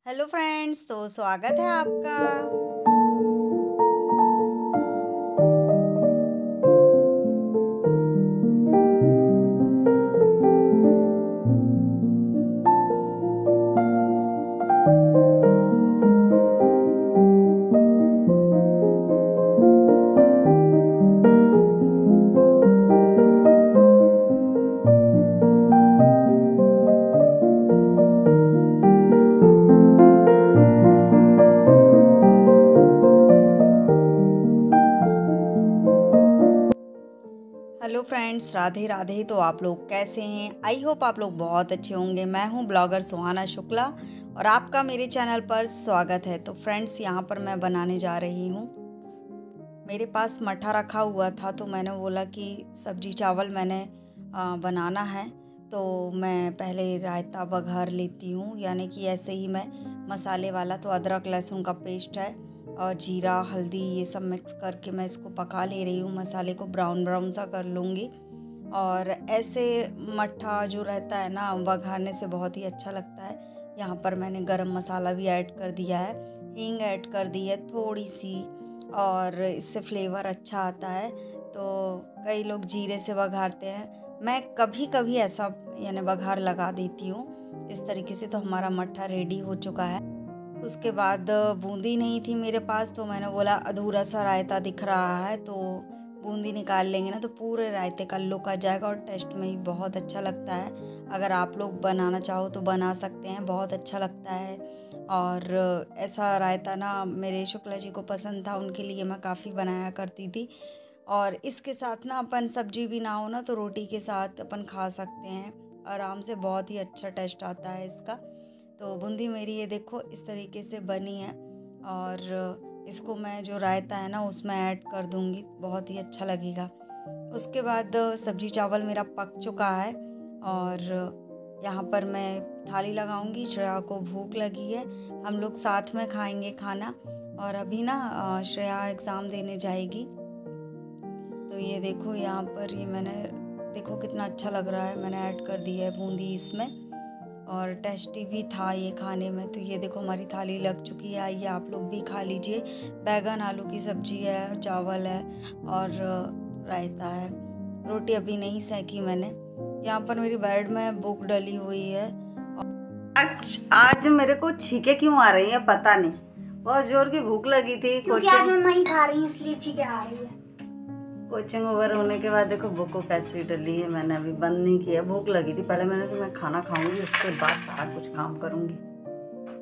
Hello friends, तो स्वागत है आपका। Hello friends, Radhe Radhe. तो आप लोग कैसे हैं? आई होप आप लोग बहुत अच्छे होंगे। मैं हूं ब्लॉगर सुहाना शुक्ला और आपका मेरे चैनल पर स्वागत है। तो फ्रेंड्स, यहां पर मैं बनाने जा रही हूं। मेरे पास मठा रखा हुआ था तो मैंने बोला कि सब्जी चावल मैंने बनाना है। तो मैं पहले रायता बघार लेती हूँ, यानी कि ऐसे ही मैं मसाले वाला। तो अदरक लहसुन का पेस्ट है और जीरा हल्दी ये सब मिक्स करके मैं इसको पका ले रही हूँ। मसाले को ब्राउन ब्राउन सा कर लूँगी। और ऐसे मट्ठा जो रहता है ना, बघारने से बहुत ही अच्छा लगता है। यहाँ पर मैंने गरम मसाला भी ऐड कर दिया है, हींग ऐड कर दी है थोड़ी सी, और इससे फ्लेवर अच्छा आता है। तो कई लोग जीरे से बघारते हैं, मैं कभी कभी ऐसा यानी बघार लगा देती हूँ। इस तरीके से तो हमारा मट्ठा रेडी हो चुका है। उसके बाद बूंदी नहीं थी मेरे पास, तो मैंने बोला अधूरा सा रायता दिख रहा है तो बूंदी निकाल लेंगे ना, तो पूरे रायते का लुक आ जाएगा और टेस्ट में भी बहुत अच्छा लगता है। अगर आप लोग बनाना चाहो तो बना सकते हैं, बहुत अच्छा लगता है। और ऐसा रायता ना मेरे शुक्ला जी को पसंद था, उनके लिए मैं काफ़ी बनाया करती थी। और इसके साथ ना अपन सब्जी भी ना हो ना तो रोटी के साथ अपन खा सकते हैं आराम से, बहुत ही अच्छा टेस्ट आता है इसका। तो बूंदी मेरी ये देखो इस तरीके से बनी है और इसको मैं जो रायता है ना उसमें ऐड कर दूंगी, बहुत ही अच्छा लगेगा। उसके बाद सब्जी चावल मेरा पक चुका है और यहाँ पर मैं थाली लगाऊंगी। श्रेया को भूख लगी है, हम लोग साथ में खाएंगे खाना। और अभी ना श्रेया एग्ज़ाम देने जाएगी। तो ये देखो यहाँ पर ये मैंने, देखो कितना अच्छा लग रहा है, मैंने ऐड कर दी है बूंदी इसमें और टेस्टी भी था ये खाने में। तो ये देखो हमारी थाली लग चुकी है, आइए आप लोग भी खा लीजिए। बैगन आलू की सब्जी है, चावल है और रायता है। रोटी अभी नहीं सेकी मैंने। यहाँ पर मेरी बेड में बुक डली हुई है। आज मेरे को छींके क्यों आ रही है पता नहीं, बहुत जोर की भूख लगी थी। क्योंकि आज मैं नहीं खा रही हूँ इसलिए छींके आ रही है। कोचिंग ओवर होने के बाद देखो बुक को कैसी डली है। मैंने अभी बंद नहीं किया, भूख लगी थी। पहले मैंने कि मैं खाना खाऊंगी, उसके बाद सारा कुछ काम करूंगी।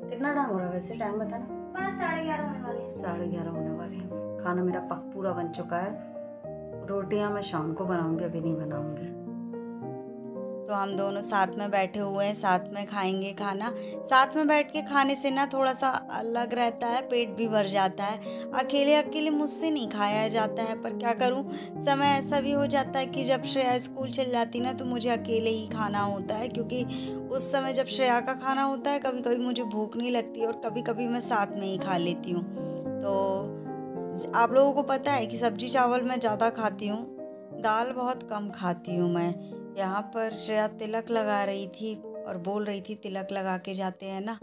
कितना टाइम हो रहा है वैसे? टाइम बताना। बस 11:30 होने वाले हैं। 11:30 होने वाले हैं। खाना मेरा पूरा बन चुका है। रोटियां मैं शाम को बनाऊंगी, अभी नहीं बनाऊंगी। तो हम दोनों साथ में बैठे हुए हैं, साथ में खाएंगे खाना। साथ में बैठ के खाने से ना थोड़ा सा अलग रहता है, पेट भी भर जाता है। अकेले अकेले मुझसे नहीं खाया जाता है, पर क्या करूं, समय ऐसा भी हो जाता है कि जब श्रेया स्कूल चल जाती ना तो मुझे अकेले ही खाना होता है, क्योंकि उस समय जब श्रेया का खाना होता है कभी कभी मुझे भूख नहीं लगती और कभी कभी मैं साथ में ही खा लेती हूँ। तो आप लोगों को पता है कि सब्जी चावल मैं ज़्यादा खाती हूँ, दाल बहुत कम खाती हूँ मैं। यहाँ पर श्रेया तिलक लगा रही थी और बोल रही थी तिलक लगा के जाते हैं ना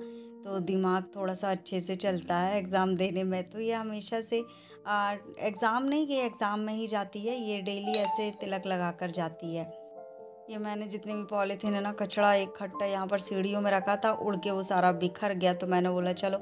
तो दिमाग थोड़ा सा अच्छे से चलता है एग्ज़ाम देने में। तो ये हमेशा से एग्ज़ाम नहीं कि एग्ज़ाम में ही जाती है, ये डेली ऐसे तिलक लगा कर जाती है। ये मैंने जितने भी पॉलीथीन है ना, कचड़ा एक खट्टा यहाँ पर सीढ़ियों में रखा था, उड़ के वो सारा बिखर गया तो मैंने बोला चलो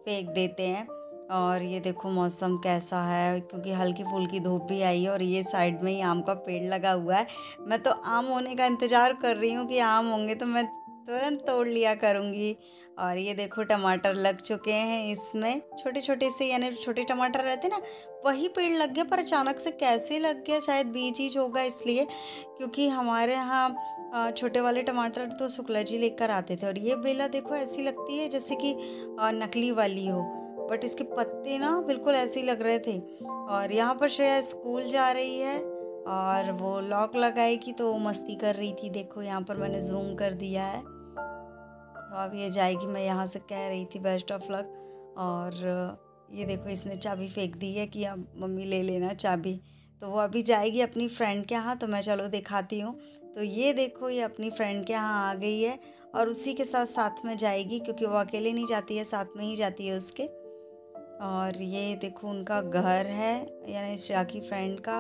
फेंक देते हैं। और ये देखो मौसम कैसा है, क्योंकि हल्की फुल्की धूप भी आई है और ये साइड में ही आम का पेड़ लगा हुआ है। मैं तो आम होने का इंतज़ार कर रही हूँ कि आम होंगे तो मैं तुरंत तोड़ लिया करूँगी। और ये देखो टमाटर लग चुके हैं इसमें, छोटे छोटे से, यानी छोटे टमाटर रहते ना वही पेड़ लग गया। पर अचानक से कैसे लग गया, शायद बीज ही होगा इसलिए, क्योंकि हमारे यहाँ छोटे वाले टमाटर तो शुक्ला जी लेकर आते थे। और ये बेला देखो ऐसी लगती है जैसे कि नकली वाली हो, बट इसके पत्ते ना बिल्कुल ऐसे ही लग रहे थे। और यहाँ पर श्रेया स्कूल जा रही है और वो लॉक लगाएगी तो मस्ती कर रही थी। देखो यहाँ पर मैंने जूम कर दिया है, तो अब ये जाएगी। मैं यहाँ से कह रही थी बेस्ट ऑफ लक। और ये देखो इसने चाबी फेंक दी है कि अब मम्मी ले लेना चाबी। तो वो अभी जाएगी अपनी फ्रेंड के यहाँ, तो मैं चलो दिखाती हूँ। तो ये देखो ये अपनी फ्रेंड के यहाँ आ गई है और उसी के साथ साथ में जाएगी, क्योंकि वो अकेले नहीं जाती है, साथ में ही जाती है उसके। और ये देखो उनका घर है, यानी श्रेया की फ्रेंड का।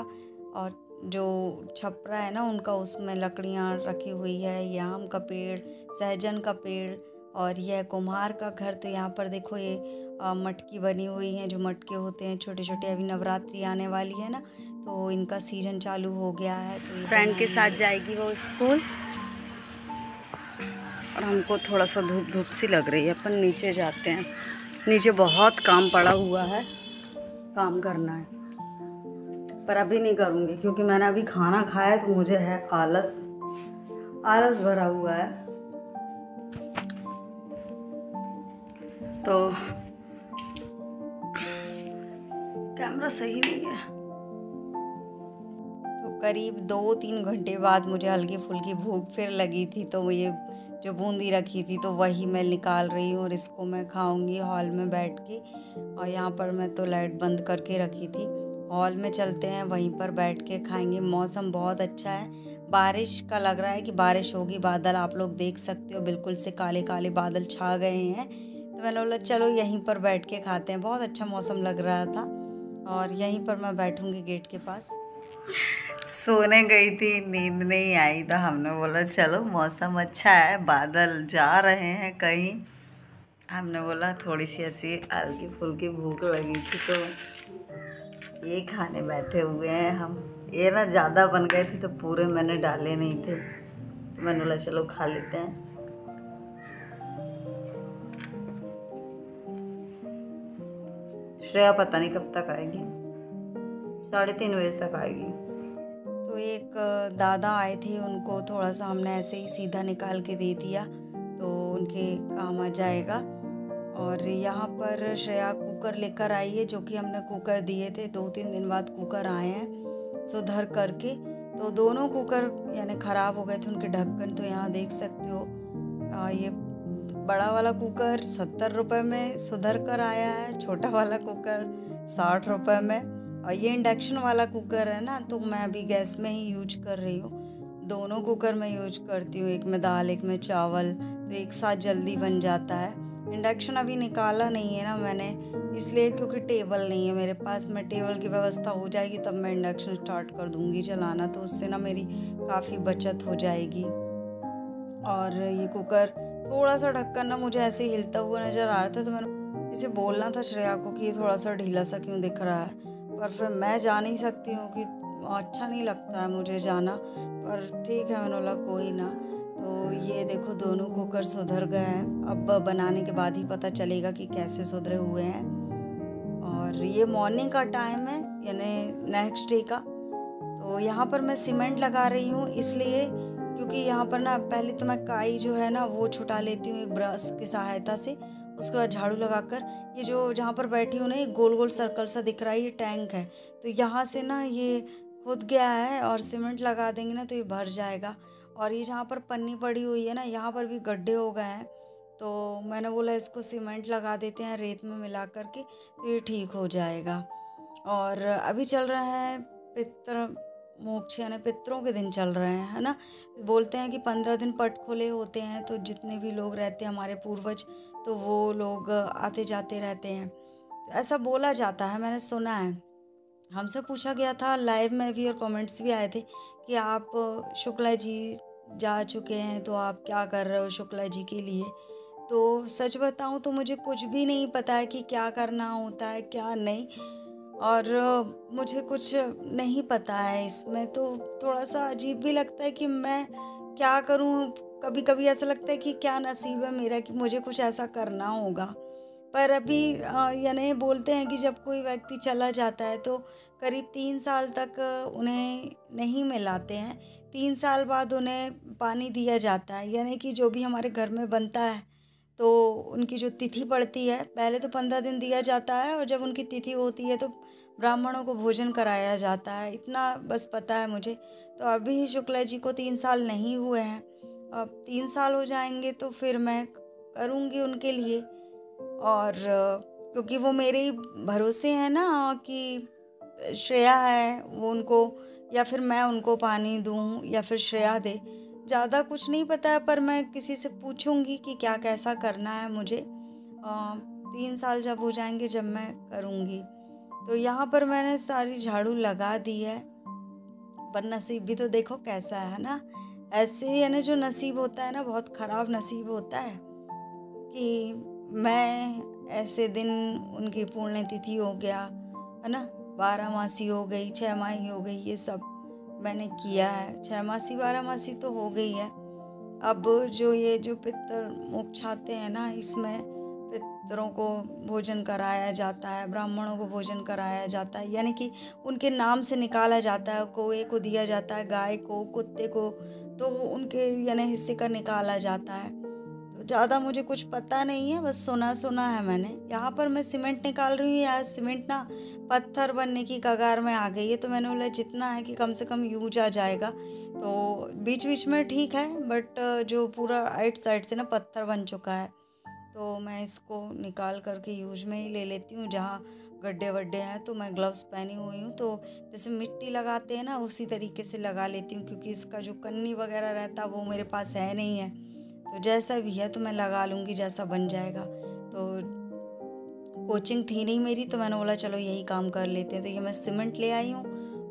और जो छपरा है ना उनका, उसमें लकड़ियाँ रखी हुई है, ये आम का पेड़, सहजन का पेड़, और यह कुम्हार का घर। तो यहाँ पर देखो ये मटकी बनी हुई हैं, जो मटके होते हैं छोटे छोटे। अभी नवरात्रि आने वाली है ना, तो इनका सीजन चालू हो गया है। तो ये फ्रेंड के साथ बनाएंगे। जाएगी वो स्कूल, और हमको थोड़ा सा धूप धूप सी लग रही है, अपन नीचे जाते हैं। नीचे बहुत काम पड़ा हुआ है, काम करना है, पर अभी नहीं करूँगी क्योंकि मैंने अभी खाना खाया है, तो मुझे है आलस, आलस भरा हुआ है। तो कैमरा सही नहीं है। तो करीब 2-3 घंटे बाद मुझे हल्की फुल्की भूख फिर लगी थी, तो ये जो बूंदी रखी थी तो वही मैं निकाल रही हूँ, और इसको मैं खाऊंगी हॉल में बैठ के। और यहाँ पर मैं तो लाइट बंद करके रखी थी। हॉल में चलते हैं, वहीं पर बैठ के खाएंगे। मौसम बहुत अच्छा है, बारिश का लग रहा है कि बारिश होगी। बादल आप लोग देख सकते हो, बिल्कुल से काले काले बादल छा गए हैं। तो मैंने बोला चलो यहीं पर बैठ के खाते हैं, बहुत अच्छा मौसम लग रहा था। और यहीं पर मैं बैठूंगी गेट के पास। सोने गई थी, नींद नहीं आई, तो हमने बोला चलो मौसम अच्छा है, बादल जा रहे हैं कहीं। हमने बोला थोड़ी सी ऐसी हल्की फुल्की भूख लगी थी, तो ये खाने बैठे हुए हैं हम। ये ना ज़्यादा बन गए थे, तो पूरे मैंने डाले नहीं थे, तो मैंने बोला चलो खा लेते हैं। श्रेया पता नहीं कब तक आएगी, 3:30 बजे तक आएगी। तो एक दादा आए थे, उनको थोड़ा सा हमने ऐसे ही सीधा निकाल के दे दिया, तो उनके काम आ जाएगा। और यहाँ पर श्रेया कुकर लेकर आई है, जो कि हमने कुकर दिए थे, 2-3 दिन बाद कुकर आए हैं सुधर करके। तो दोनों कुकर यानी ख़राब हो गए थे, उनके ढक्कन तो यहाँ देख सकते हो। ये बड़ा वाला कुकर 70 रुपये में सुधर कर आया है, छोटा वाला कुकर 60 रुपये में। और ये इंडक्शन वाला कुकर है ना, तो मैं अभी गैस में ही यूज कर रही हूँ। दोनों कुकर में यूज करती हूँ, एक में दाल एक में चावल, तो एक साथ जल्दी बन जाता है। इंडक्शन अभी निकाला नहीं है ना मैंने, इसलिए क्योंकि टेबल नहीं है मेरे पास। मैं टेबल की व्यवस्था हो जाएगी तब मैं इंडक्शन स्टार्ट कर दूँगी चलाना, तो उससे ना मेरी काफ़ी बचत हो जाएगी। और ये कुकर थोड़ा सा ढक्कन ना मुझे ऐसे हिलता हुआ नज़र आ रहा था, तो मैंने इसे बोलना था श्रेया को कि ये थोड़ा सा ढीला सा क्यों दिख रहा है, पर फिर मैं जा नहीं सकती हूँ कि अच्छा नहीं लगता है मुझे जाना। पर ठीक है, मैंने बोला कोई ना। तो ये देखो दोनों कुकर सुधर गए हैं, अब बनाने के बाद ही पता चलेगा कि कैसे सुधरे हुए हैं। और ये मॉर्निंग का टाइम है, यानी नेक्स्ट डे का। तो यहाँ पर मैं सीमेंट लगा रही हूँ, इसलिए क्योंकि यहाँ पर ना पहले तो मैं काई जो है ना वो छुटा लेती हूँ एक ब्रश की सहायता से। उसके बाद झाड़ू लगाकर, ये जो जहाँ पर बैठी हूँ ना, ये गोल गोल सर्कल सा दिख रहा है, ये टैंक है। तो यहाँ से ना ये खुद गया है, और सीमेंट लगा देंगे ना तो ये भर जाएगा। और ये जहाँ पर पन्नी पड़ी हुई है ना, यहाँ पर भी गड्ढे हो गए हैं, तो मैंने बोला इसको सीमेंट लगा देते हैं रेत में मिला करके, तो ये ठीक हो जाएगा। और अभी चल रहा है पितृ मोक्ष, यानी पितरों के दिन चल रहे हैं, है ना। बोलते हैं कि 15 दिन पट खुले होते हैं, तो जितने भी लोग रहते हैं हमारे पूर्वज, तो वो लोग आते जाते रहते हैं, तो ऐसा बोला जाता है, मैंने सुना है। हमसे पूछा गया था लाइव में भी, और कमेंट्स भी आए थे कि आप शुक्ला जी जा चुके हैं, तो आप क्या कर रहे हो शुक्ला जी के लिए। तो सच बताऊं तो मुझे कुछ भी नहीं पता है कि क्या करना होता है क्या नहीं, और मुझे कुछ नहीं पता है इसमें। तो थोड़ा सा अजीब भी लगता है कि मैं क्या करूं। कभी कभी ऐसा लगता है कि क्या नसीब है मेरा कि मुझे कुछ ऐसा करना होगा। पर अभी यानी बोलते हैं कि जब कोई व्यक्ति चला जाता है तो करीब 3 साल तक उन्हें नहीं मिलाते हैं। 3 साल बाद उन्हें पानी दिया जाता है, यानी कि जो भी हमारे घर में बनता है, तो उनकी जो तिथि पड़ती है, पहले तो 15 दिन दिया जाता है, और जब उनकी तिथि होती है तो ब्राह्मणों को भोजन कराया जाता है। इतना बस पता है मुझे। तो अभी शुक्ला जी को 3 साल नहीं हुए हैं, अब 3 साल हो जाएंगे तो फिर मैं करूँगी उनके लिए। और क्योंकि वो मेरे ही भरोसे हैं ना कि श्रेया है वो उनको, या फिर मैं उनको पानी दूँ या फिर श्रेया दे, ज़्यादा कुछ नहीं पता है, पर मैं किसी से पूछूंगी कि क्या कैसा करना है मुझे। 3 साल जब हो जाएंगे जब मैं करूँगी। तो यहाँ पर मैंने सारी झाड़ू लगा दी है, पर नसीब भी तो देखो कैसा है ना। ऐसे ही है ना, जो नसीब होता है ना बहुत ख़राब नसीब होता है कि मैं ऐसे दिन उनकी पुण्यतिथि हो गया है ना, 12 मासी हो गई, 6 माही हो गई, ये सब मैंने किया है। 6 मासी 12 मासी तो हो गई है। अब जो ये जो पितर मोक्ष आते हैं ना, इसमें पितरों को भोजन कराया जाता है, ब्राह्मणों को भोजन कराया जाता है, यानी कि उनके नाम से निकाला जाता है। कौए को दिया जाता है, गाय को, कुत्ते को, तो उनके यानी हिस्से का निकाला जाता है। तो ज़्यादा मुझे कुछ पता नहीं है, बस सुना सुना है मैंने। यहाँ पर मैं सीमेंट निकाल रही हूँ, यार सीमेंट ना पत्थर बनने की कगार में आ गई है। तो मैंने बोला जितना है कि कम से कम यूज आ जाएगा। तो बीच बीच में ठीक है, बट जो पूरा राइट साइड से ना पत्थर बन चुका है, तो मैं इसको निकाल करके यूज में ही ले लेती हूँ। जहाँ गड्ढे वड्ढे हैं तो मैं ग्लव्स पहनी हुई हूँ, तो जैसे मिट्टी लगाते हैं ना उसी तरीके से लगा लेती हूँ, क्योंकि इसका जो कन्नी वगैरह रहता है वो मेरे पास है नहीं है। तो जैसा भी है तो मैं लगा लूँगी, जैसा बन जाएगा। तो कोचिंग थी नहीं मेरी, तो मैंने बोला चलो यही काम कर लेते हैं। तो ये मैं सीमेंट ले आई हूँ,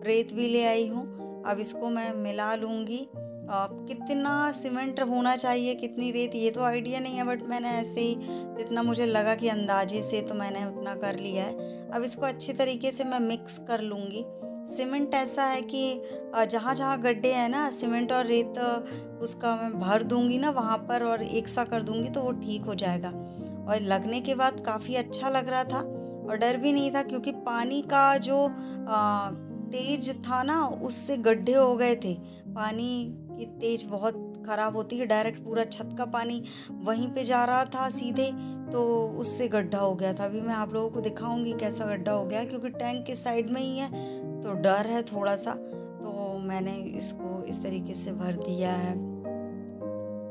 रेत भी ले आई हूँ। अब इसको मैं मिला लूँगी। कितना सीमेंट होना चाहिए, कितनी रेत, ये तो आइडिया नहीं है, बट मैंने ऐसे ही जितना मुझे लगा कि अंदाजे से, तो मैंने उतना कर लिया है। अब इसको अच्छी तरीके से मैं मिक्स कर लूँगी। सीमेंट ऐसा है कि जहाँ जहाँ गड्ढे हैं ना, सीमेंट और रेत उसका मैं भर दूँगी ना वहाँ पर, और एक सा कर दूँगी तो वो ठीक हो जाएगा। और लगने के बाद काफ़ी अच्छा लग रहा था, और डर भी नहीं था, क्योंकि पानी का जो तेज था ना उससे गड्ढे हो गए थे। पानी की तेज बहुत ख़राब होती है, डायरेक्ट पूरा छत का पानी वहीं पे जा रहा था सीधे, तो उससे गड्ढा हो गया था। अभी मैं आप लोगों को दिखाऊंगी कैसा गड्ढा हो गया है, क्योंकि टैंक के साइड में ही है तो डर है थोड़ा सा। तो मैंने इसको इस तरीके से भर दिया है।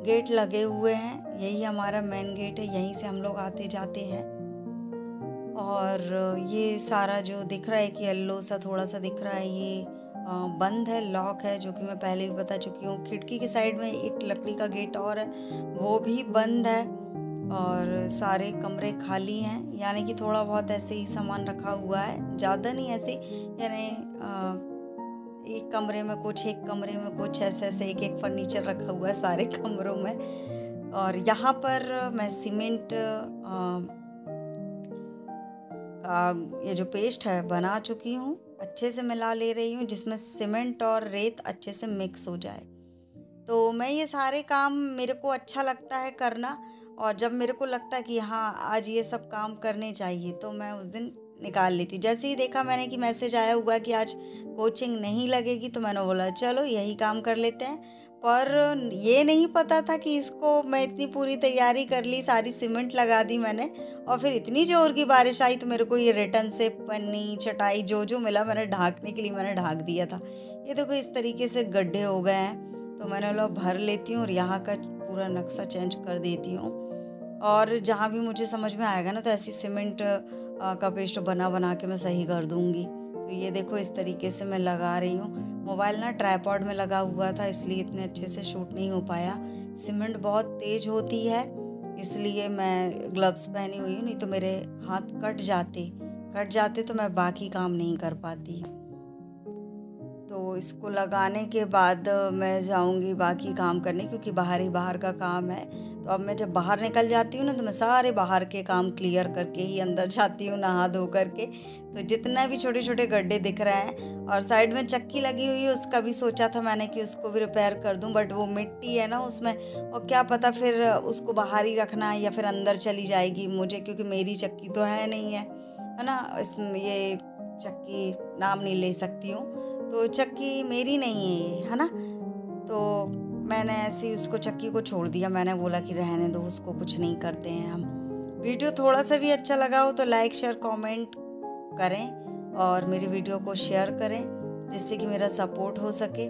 गेट लगे हुए हैं, यही हमारा मेन गेट है, यहीं से हम लोग आते जाते हैं। और ये सारा जो दिख रहा है कि येल्लो सा थोड़ा सा दिख रहा है, ये बंद है, लॉक है, जो कि मैं पहले भी बता चुकी हूँ। खिड़की के साइड में एक लकड़ी का गेट और है, वो भी बंद है। और सारे कमरे खाली हैं, यानी कि थोड़ा बहुत ऐसे ही सामान रखा हुआ है, ज़्यादा नहीं ऐसे, यानी एक कमरे में कुछ, एक कमरे में कुछ, ऐसे ऐसे एक एक फर्नीचर रखा हुआ है सारे कमरों में। और यहाँ पर मैं सीमेंट का ये जो पेस्ट है बना चुकी हूँ, अच्छे से मिला ले रही हूँ, जिसमें सीमेंट और रेत अच्छे से मिक्स हो जाए। तो मैं ये सारे काम मेरे को अच्छा लगता है करना, और जब मेरे को लगता है कि हाँ आज ये सब काम करने चाहिए, तो मैं उस दिन निकाल लेती हूँ। जैसे ही देखा मैंने कि मैसेज आया हुआ है कि आज कोचिंग नहीं लगेगी, तो मैंने बोला चलो यही काम कर लेते हैं। पर ये नहीं पता था कि इसको मैं इतनी पूरी तैयारी कर ली, सारी सीमेंट लगा दी मैंने, और फिर इतनी जोर की बारिश आई तो मेरे को ये रिटर्न से पन्नी चटाई जो जो मिला मैंने ढांकने के लिए मैंने ढांक दिया था। ये देखो इस तरीके से गड्ढे हो गए हैं, तो मैंने बोला भर लेती हूँ और यहाँ का पूरा नक्शा चेंज कर देती हूँ। और जहाँ भी मुझे समझ में आएगा ना, तो ऐसी सीमेंट का पेस्ट बना बना के मैं सही कर दूँगी। तो ये देखो इस तरीके से मैं लगा रही हूँ। मोबाइल ना ट्राइपॉड में लगा हुआ था, इसलिए इतने अच्छे से शूट नहीं हो पाया। सीमेंट बहुत तेज़ होती है, इसलिए मैं ग्लव्स पहनी हुई हूँ, नहीं तो मेरे हाथ कट जाते तो मैं बाकी काम नहीं कर पाती। तो इसको लगाने के बाद मैं जाऊंगी बाकी काम करने, क्योंकि बाहर का काम है। तो अब मैं जब बाहर निकल जाती हूँ ना, तो मैं सारे बाहर के काम क्लियर करके ही अंदर जाती हूँ नहा धो करके। तो जितना भी छोटे छोटे गड्ढे दिख रहे हैं, और साइड में चक्की लगी हुई है, उसका भी सोचा था मैंने कि उसको भी रिपेयर कर दूँ, बट वो मिट्टी है ना उसमें, और क्या पता फिर उसको बाहर ही रखना है या फिर अंदर चली जाएगी मुझे, क्योंकि मेरी चक्की तो है नहीं है ना। इसमें ये चक्की नाम नहीं ले सकती हूँ, तो चक्की मेरी नहीं है ना। तो मैंने ऐसे ही उसको चक्की को छोड़ दिया, मैंने बोला कि रहने दो उसको, कुछ नहीं करते हैं हम। वीडियो थोड़ा सा भी अच्छा लगा हो तो लाइक शेयर कमेंट करें, और मेरी वीडियो को शेयर करें, जिससे कि मेरा सपोर्ट हो सके।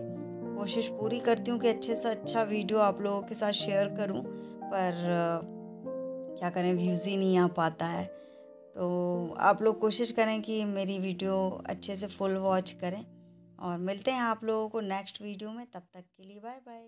कोशिश पूरी करती हूँ कि अच्छे से अच्छा वीडियो आप लोगों के साथ शेयर करूँ, पर क्या करें, व्यूज़ ही नहीं आ पाता है। तो आप लोग कोशिश करें कि मेरी वीडियो अच्छे से फुल वॉच करें, और मिलते हैं आप लोगों को नेक्स्ट वीडियो में। तब तक के लिए बाय बाय।